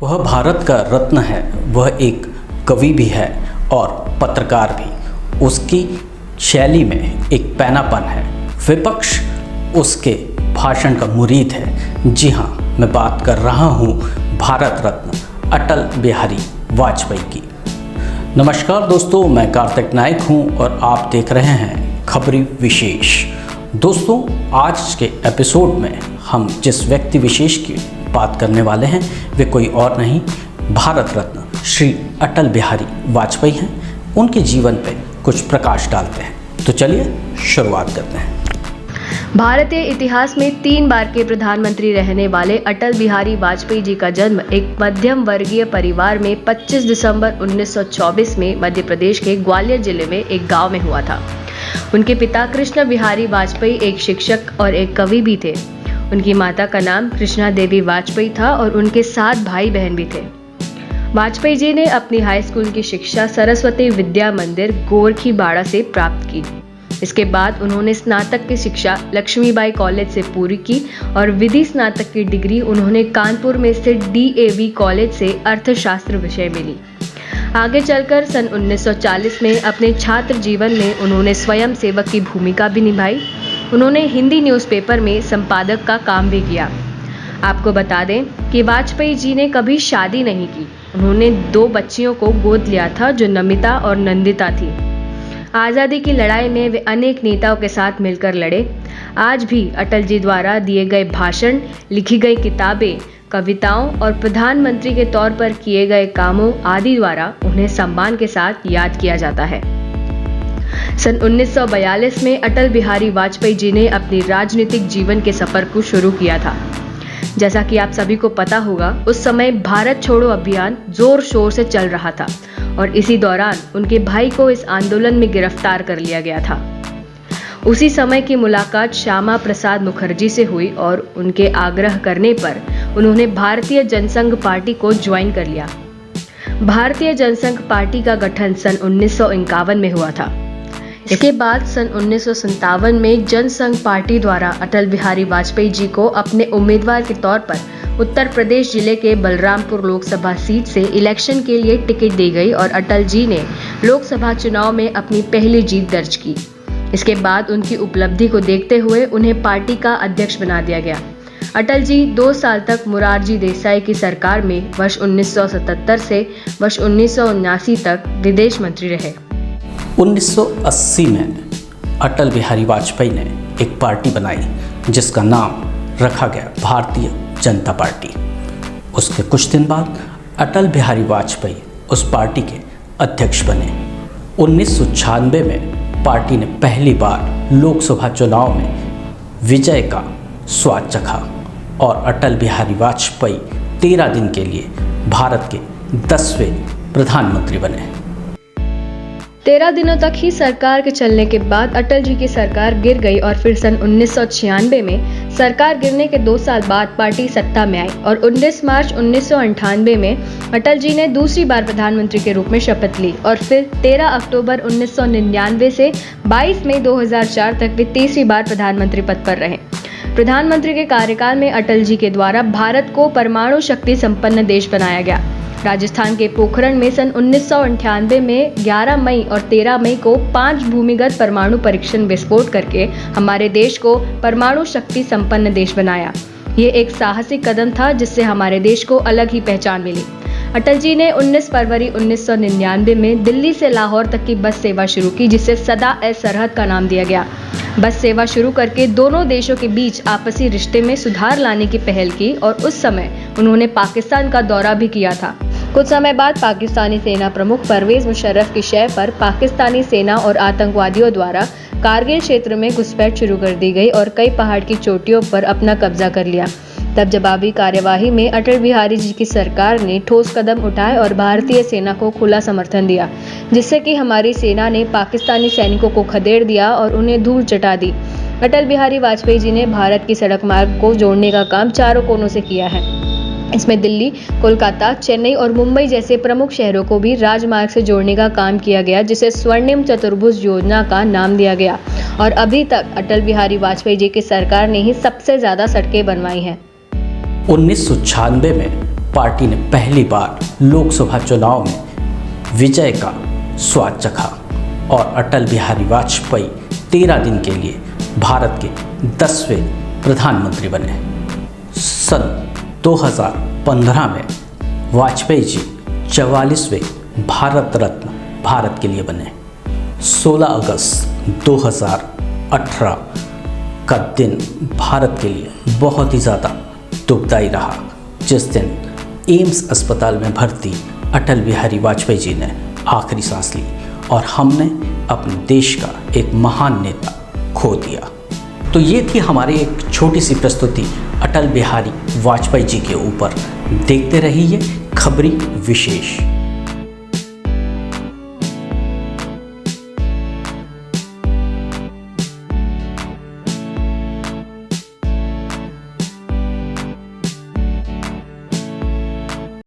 वह भारत का रत्न है, वह एक कवि भी है और पत्रकार भी। उसकी शैली में एक पैनापन है, विपक्ष उसके भाषण का मुरीद है। जी हाँ, मैं बात कर रहा हूँ भारत रत्न अटल बिहारी वाजपेयी की। नमस्कार दोस्तों, मैं कार्तिक नायक हूँ और आप देख रहे हैं खबरी विशेष। दोस्तों, आज के एपिसोड में हम जिस व्यक्ति विशेष की बात करने वाले हैं वे कोई और नहीं, भारत रत्न श्री अटल बिहारी वाजपेयी हैं। उनके जीवन पे कुछ प्रकाश डालते हैं। तो चलिए शुरुआत करते हैं। भारतीय इतिहास में 3 बार के प्रधानमंत्री रहने वाले अटल बिहारी वाजपेयी जी का जन्म एक मध्यम वर्गीय परिवार में 25 दिसंबर 1924 में मध्य प्रदेश के ग्वालियर जिले में एक गांव में हुआ था। उनके पिता कृष्ण बिहारी वाजपेयी एक शिक्षक और एक कवि भी थे। उनकी माता का नाम कृष्णा देवी वाजपेयी था और उनके 7 भाई बहन भी थे। वाजपेयी जी ने अपनी हाई स्कूल की शिक्षा सरस्वती विद्या मंदिर गोरखीबाड़ा से प्राप्त की। इसके बाद उन्होंने स्नातक की शिक्षा लक्ष्मीबाई कॉलेज से पूरी की और विधि स्नातक की डिग्री उन्होंने कानपुर में स्थित DAV कॉलेज से अर्थशास्त्र विषय में ली। आगे चलकर सन 1940 में अपने छात्र जीवन में उन्होंने स्वयं सेवक की भूमिका भी निभाई। उन्होंने हिंदी न्यूज़पेपर में संपादक का काम भी किया। आपको बता दें कि वाजपेयी जी ने कभी शादी नहीं की। उन्होंने 2 बच्चियों को गोद लिया था जो नमिता और नंदिता थी। आज़ादी की लड़ाई में वे अनेक नेताओं के साथ मिलकर लड़े। आज भी अटल जी द्वारा दिए गए भाषण, लिखी गई किताबें, कविताओं और प्रधानमंत्री के तौर पर किए गए कामों आदि द्वारा उन्हें सम्मान के साथ याद किया जाता है। सन 1942 में अटल बिहारी वाजपेयी जी ने अपनी राजनीतिक जीवन के सफर को शुरू किया था। जैसा कि आप सभी को पता होगा, उस समय भारत छोड़ो अभियान जोर शोर से चल रहा था और इसी दौरान उनके भाई को इस आंदोलन में गिरफ्तार कर लिया गया था। उसी समय की मुलाकात श्यामा प्रसाद मुखर्जी से हुई और उनके आग्रह करने पर उन्होंने भारतीय जनसंघ पार्टी को ज्वाइन कर लिया। भारतीय जनसंघ पार्टी का गठन सन 1951 में हुआ था। इसके बाद सन 1957 में जनसंघ पार्टी द्वारा अटल बिहारी वाजपेयी जी को अपने उम्मीदवार के तौर पर उत्तर प्रदेश जिले के बलरामपुर लोकसभा सीट से इलेक्शन के लिए टिकट दी गई और अटल जी ने लोकसभा चुनाव में अपनी पहली जीत दर्ज की। इसके बाद उनकी उपलब्धि को देखते हुए उन्हें पार्टी का अध्यक्ष बना दिया गया। अटल जी 2 साल तक मोरारजी देसाई की सरकार में वर्ष 1977 से वर्ष 1979 तक विदेश मंत्री रहे। 1980 में अटल बिहारी वाजपेयी ने एक पार्टी बनाई जिसका नाम रखा गया भारतीय जनता पार्टी। उसके कुछ दिन बाद अटल बिहारी वाजपेयी उस पार्टी के अध्यक्ष बने। 1996 में पार्टी ने पहली बार लोकसभा चुनाव में विजय का स्वाद चखा और अटल बिहारी वाजपेयी 13 दिन के लिए भारत के 10वें प्रधानमंत्री बने। 13 दिनों तक ही सरकार के चलने के बाद अटल जी की सरकार गिर गई और फिर सन 1996 में सरकार गिरने के 2 साल बाद पार्टी सत्ता में आई और 19 मार्च 1998 में अटल जी ने दूसरी बार प्रधानमंत्री के रूप में शपथ ली और फिर 13 अक्टूबर 1999 से 22 मई 2004 तक वे तीसरी बार प्रधानमंत्री पद पर रहे। प्रधानमंत्री के कार्यकाल में अटल जी के द्वारा भारत को परमाणु शक्ति संपन्न देश बनाया गया। राजस्थान के पोखरण में सन 1998 में 11 मई और 13 मई को 5 भूमिगत परमाणु परीक्षण विस्फोट करके हमारे देश को परमाणु शक्ति संपन्न देश बनाया। ये एक साहसिक कदम था जिससे हमारे देश को अलग ही पहचान मिली। अटल जी ने 19 फरवरी 1999 में दिल्ली से लाहौर तक की बस सेवा शुरू की जिसे सदा ए सरहद का नाम दिया गया। बस सेवा शुरू करके दोनों देशों के बीच आपसी रिश्ते में सुधार लाने की पहल की और उस समय उन्होंने पाकिस्तान का दौरा भी किया था। कुछ समय बाद पाकिस्तानी सेना प्रमुख परवेज मुशर्रफ की शय पर पाकिस्तानी सेना और आतंकवादियों द्वारा कारगिल क्षेत्र में घुसपैठ शुरू कर दी गई और कई पहाड़ की चोटियों पर अपना कब्जा कर लिया। तब जवाबी कार्यवाही में अटल बिहारी जी की सरकार ने ठोस कदम उठाए और भारतीय सेना को खुला समर्थन दिया, जिससे कि हमारी सेना ने पाकिस्तानी सैनिकों को खदेड़ दिया और उन्हें धूल चटा दी। अटल बिहारी वाजपेयी जी ने भारत की सड़क मार्ग को जोड़ने का काम चारों कोनों से किया है। इसमें दिल्ली, कोलकाता, चेन्नई और मुंबई जैसे प्रमुख शहरों को भी राजमार्ग से जोड़ने का काम किया गया, जिसे स्वर्णिम चतुर्भुज योजना का नाम दिया गया और अभी तक अटल बिहारी वाजपेयी जी की सरकार ने ही सबसे ज्यादा सड़कें बनवाई हैं। 1996 में पार्टी ने पहली बार लोकसभा चुनाव में विजय का स्वाद चखा और अटल बिहारी वाजपेयी 13 दिन के लिए भारत के 10वें प्रधानमंत्री बने। सन 2015 में वाजपेयी जी 44वें भारत रत्न भारत के लिए बने। 16 अगस्त 2018 का दिन भारत के लिए बहुत ही ज़्यादा दुखदायी रहा, जिस दिन एम्स अस्पताल में भर्ती अटल बिहारी वाजपेयी जी ने आखिरी सांस ली और हमने अपने देश का एक महान नेता खो दिया। तो ये थी हमारी एक छोटी सी प्रस्तुति अटल बिहारी वाजपेयी जी के ऊपर। देखते रहिए खबरी विशेष।